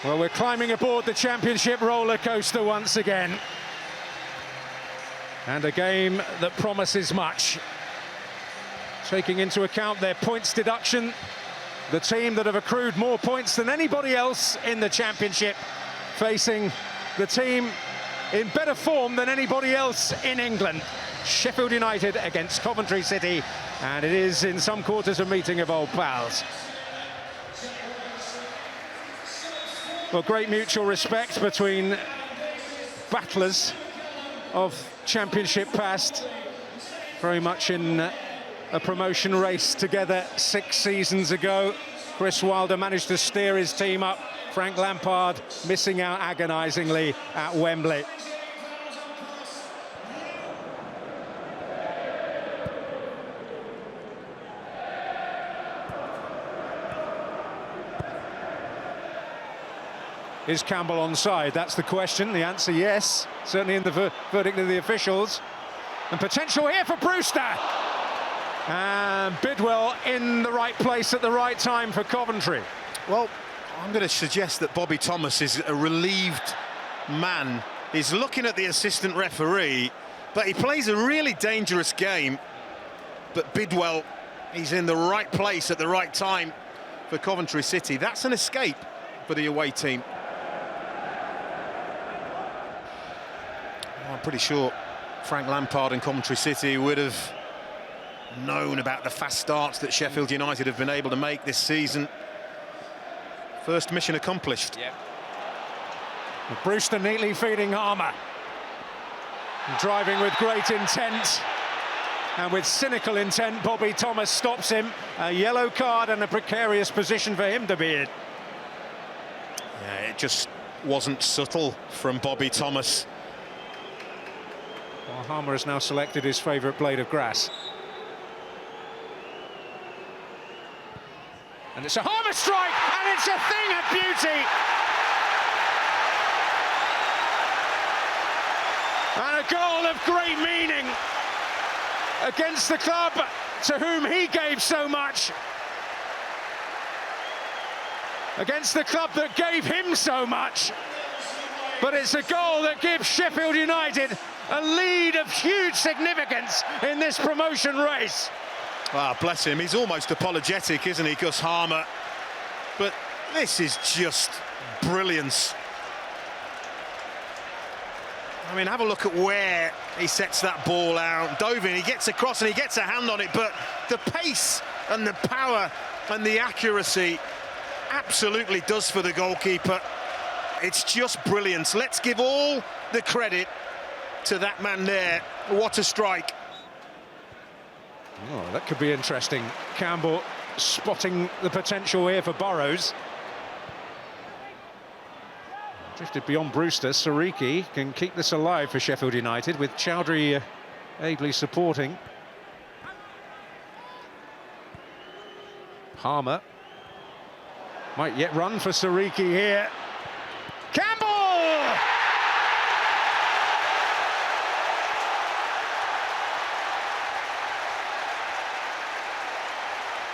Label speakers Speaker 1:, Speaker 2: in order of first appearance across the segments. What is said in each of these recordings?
Speaker 1: Well, we're climbing aboard the Championship roller coaster once again. And a game that promises much. Taking into account their points deduction, the team that have accrued more points than anybody else in the Championship, facing the team in better form than anybody else in England. Sheffield United against Coventry City, and it is in some quarters a meeting of old pals. Well, great mutual respect between battlers of Championship past, very much in a promotion race together 6 seasons ago. Chris Wilder managed to steer his team up. Frank Lampard missing out agonisingly at Wembley. Is Campbell onside? That's the question. The answer, yes. Certainly in the verdict of the officials. And potential here for Brewster. And Bidwell in the right place at the right time for Coventry.
Speaker 2: Well, I'm going to suggest that Bobby Thomas is a relieved man. He's looking at the assistant referee, but he plays a really dangerous game. But Bidwell, he's in the right place at the right time for Coventry City. That's an escape for the away team. I'm pretty sure Frank Lampard and Coventry City would have known about the fast starts that Sheffield United have been able to make this season. First mission accomplished.
Speaker 1: Yep. Brewster neatly feeding Harmer. Driving with great intent. And with cynical intent, Bobby Thomas stops him. A yellow card and a precarious position for him to be in.
Speaker 2: Yeah, it just wasn't subtle from Bobby Thomas.
Speaker 1: Well, Harmer has now selected his favourite blade of grass. And it's a Harmer strike, and it's a thing of beauty! And a goal of great meaning against the club to whom he gave so much. Against the club that gave him so much. But it's a goal that gives Sheffield United a lead of huge significance in this promotion race.
Speaker 2: Ah, bless him. He's almost apologetic, isn't he, Gus Harmer? But this is just brilliance. I mean, have a look at where he sets that ball out. Dovin, he gets across and he gets a hand on it, but the pace and the power and the accuracy absolutely does for the goalkeeper. It's just brilliance. Let's give all the credit to that man there. What a strike.
Speaker 1: Oh, that could be interesting. Campbell spotting the potential here for Burrows. Drifted beyond Brewster. Sariki can keep this alive for Sheffield United, with Chowdhury ably supporting. Harmer might yet run for Sariki here. Campbell!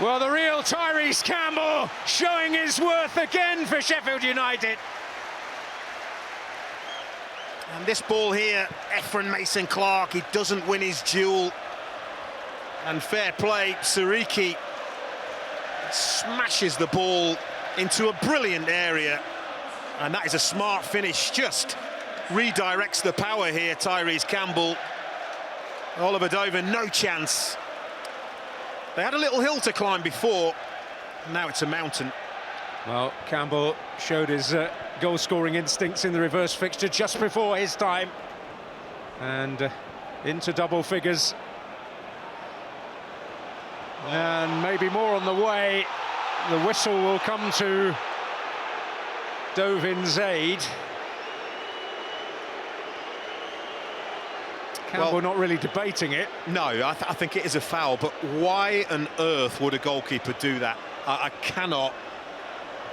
Speaker 1: Well, the real Tyrese Campbell showing his worth again for Sheffield United.
Speaker 2: And this ball here, Efren Mason-Clark, he doesn't win his duel. And fair play, Sariki smashes the ball into a brilliant area. And that is a smart finish, just redirects the power here, Tyrese Campbell. Oliver Dovin, no chance. They had a little hill to climb before, now it's a mountain.
Speaker 1: Well, Campbell showed his goal-scoring instincts in the reverse fixture just before his time. And into double figures. And maybe more on the way. The whistle will come to Dovin's aid. Campbell
Speaker 2: Well,
Speaker 1: not really debating it.
Speaker 2: No, I think it is a foul, but why on earth would a goalkeeper do that? I cannot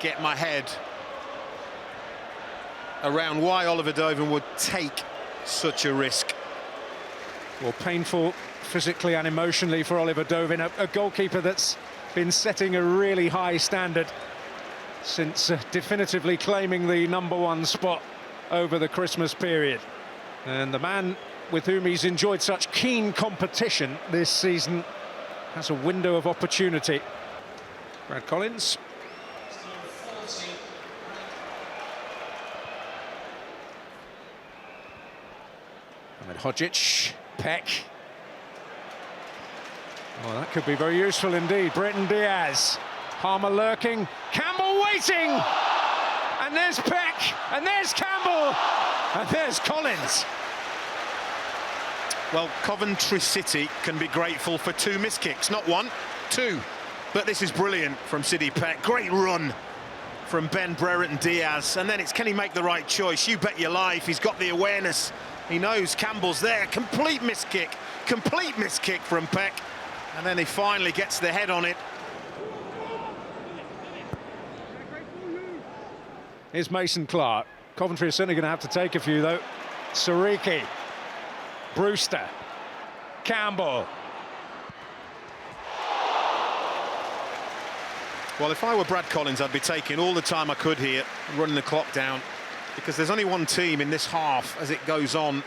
Speaker 2: get my head around why Oliver Dovin would take such a risk.
Speaker 1: Well, painful physically and emotionally for Oliver Dovin, a goalkeeper that's been setting a really high standard since definitively claiming the #1 spot over the Christmas period. And the man with whom he's enjoyed such keen competition this season has a window of opportunity. Brad Collins. Ahmed Hodzic, Peck. Well, that could be very useful indeed. Britton Diaz, Harmer lurking, Campbell waiting! And there's Peck, and there's Campbell, and there's Collins.
Speaker 2: Well, Coventry City can be grateful for 2 missed kicks, not 1, 2. But this is brilliant from Sidi Peck. Great run from Ben Brereton Diaz. And then it's, can he make the right choice? You bet your life. He's got the awareness. He knows Campbell's there. Complete missed kick from Peck. And then he finally gets the head on it.
Speaker 1: Here's Mason Clark. Coventry are certainly going to have to take a few, though. Sariki. Brewster. Campbell.
Speaker 2: Well, if I were Brad Collins, I'd be taking all the time I could here, running the clock down, because there's only one team in this half as it goes on.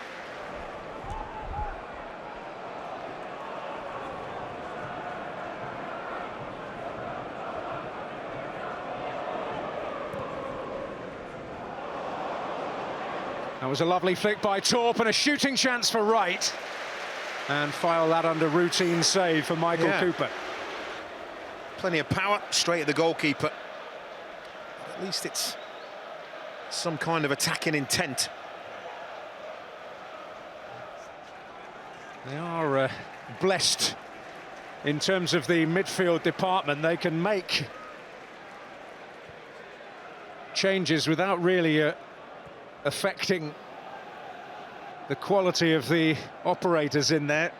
Speaker 1: That was a lovely flick by Torp and a shooting chance for Wright. And file that under routine save for Michael Cooper.
Speaker 2: Plenty of power, straight at the goalkeeper. At least it's some kind of attacking intent.
Speaker 1: They are blessed in terms of the midfield department. They can make changes without really affecting the quality of the operators in there.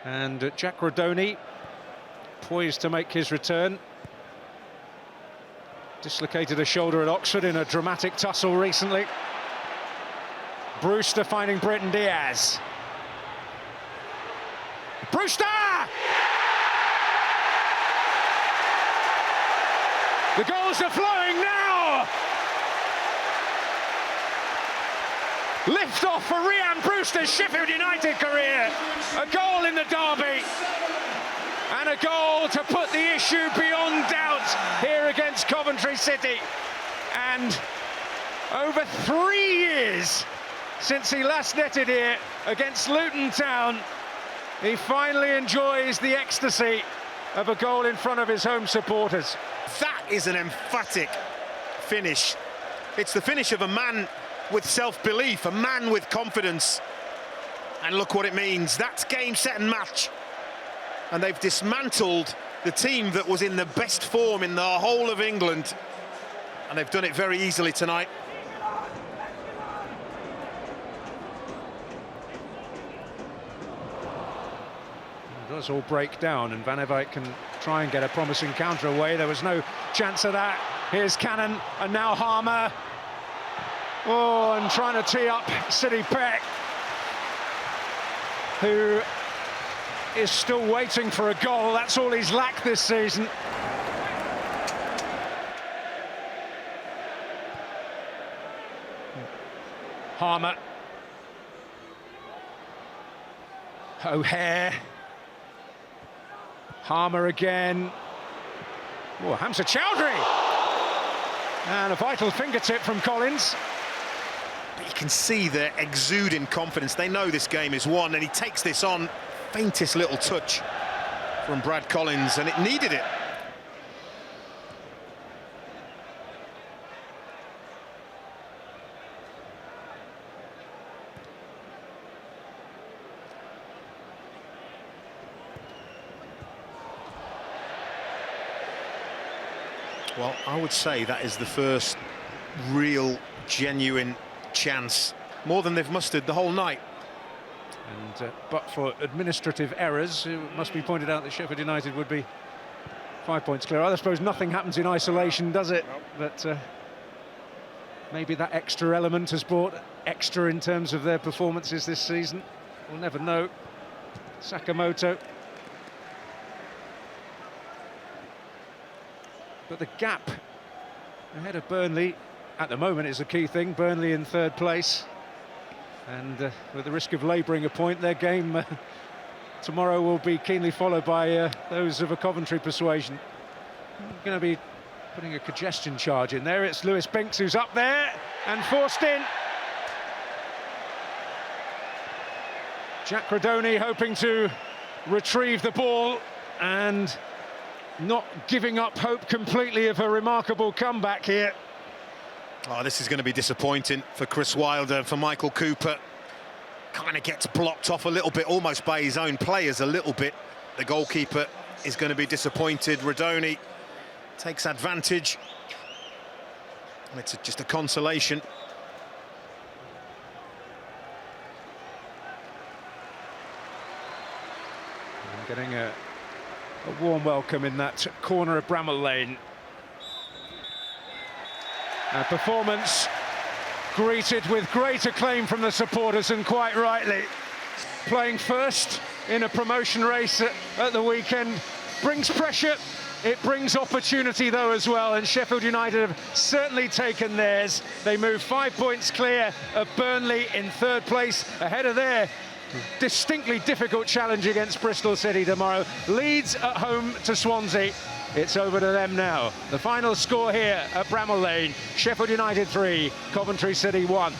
Speaker 1: And Jack Rodoni poised to make his return. Dislocated a shoulder at Oxford in a dramatic tussle recently. Brewster finding Britton Diaz. Brewster! The goals are flowing now! Lift off for Rhian Brewster's Sheffield United career. A goal in the derby. And a goal to put the issue beyond doubt here against Coventry City. And over 3 years since he last netted here against Luton Town, he finally enjoys the ecstasy of a goal in front of his home supporters.
Speaker 2: That is an emphatic finish. It's the finish of a man with self-belief, a man with confidence. And look what it means. That's game, set and match. And they've dismantled the team that was in the best form in the whole of England. And they've done it very easily tonight.
Speaker 1: It does all break down, and Van Everijk can try and get a promising counter away. There was no chance of that. Here's Cannon, and now Harmer. Oh, and trying to tee up Sidi Peck, who is still waiting for a goal. That's all he's lacked this season. Harmer. O'Hare. Harmer again. Oh, Hamza Chowdhury. And a vital fingertip from Collins.
Speaker 2: But you can see they're exuding confidence. They know this game is won, and he takes this on. Faintest little touch from Brad Collins, and it needed it. Well, I would say that is the first real, genuine chance, more than they've mustered the whole night.
Speaker 1: And but for administrative errors, it must be pointed out that Sheffield United would be 5 points clear. I suppose nothing happens in isolation, does it? No. But maybe that extra element has brought extra in terms of their performances this season. We'll never know. Sakamoto. But the gap ahead of Burnley. At the moment is the key thing. Burnley in third place, and with the risk of labouring a point, their game tomorrow will be keenly followed by those of a Coventry persuasion. I'm going to be putting a congestion charge in there. It's Lewis Binks who's up there and forced in. Jack Rodoni hoping to retrieve the ball and not giving up hope completely of a remarkable comeback here.
Speaker 2: Oh, this is going to be disappointing for Chris Wilder, for Michael Cooper. Kind of gets blocked off a little bit, almost by his own players a little bit. The goalkeeper is going to be disappointed. Rodoni takes advantage. And it's just a consolation.
Speaker 1: And getting a warm welcome in that corner of Bramall Lane. A performance greeted with great acclaim from the supporters, and quite rightly. Playing first in a promotion race at the weekend brings pressure, it brings opportunity though as well, and Sheffield United have certainly taken theirs. They move 5 points clear of Burnley in third place, ahead of their distinctly difficult challenge against Bristol City tomorrow. Leeds at home to Swansea. It's over to them now. The final score here at Bramall Lane, Sheffield United 3, Coventry City 1.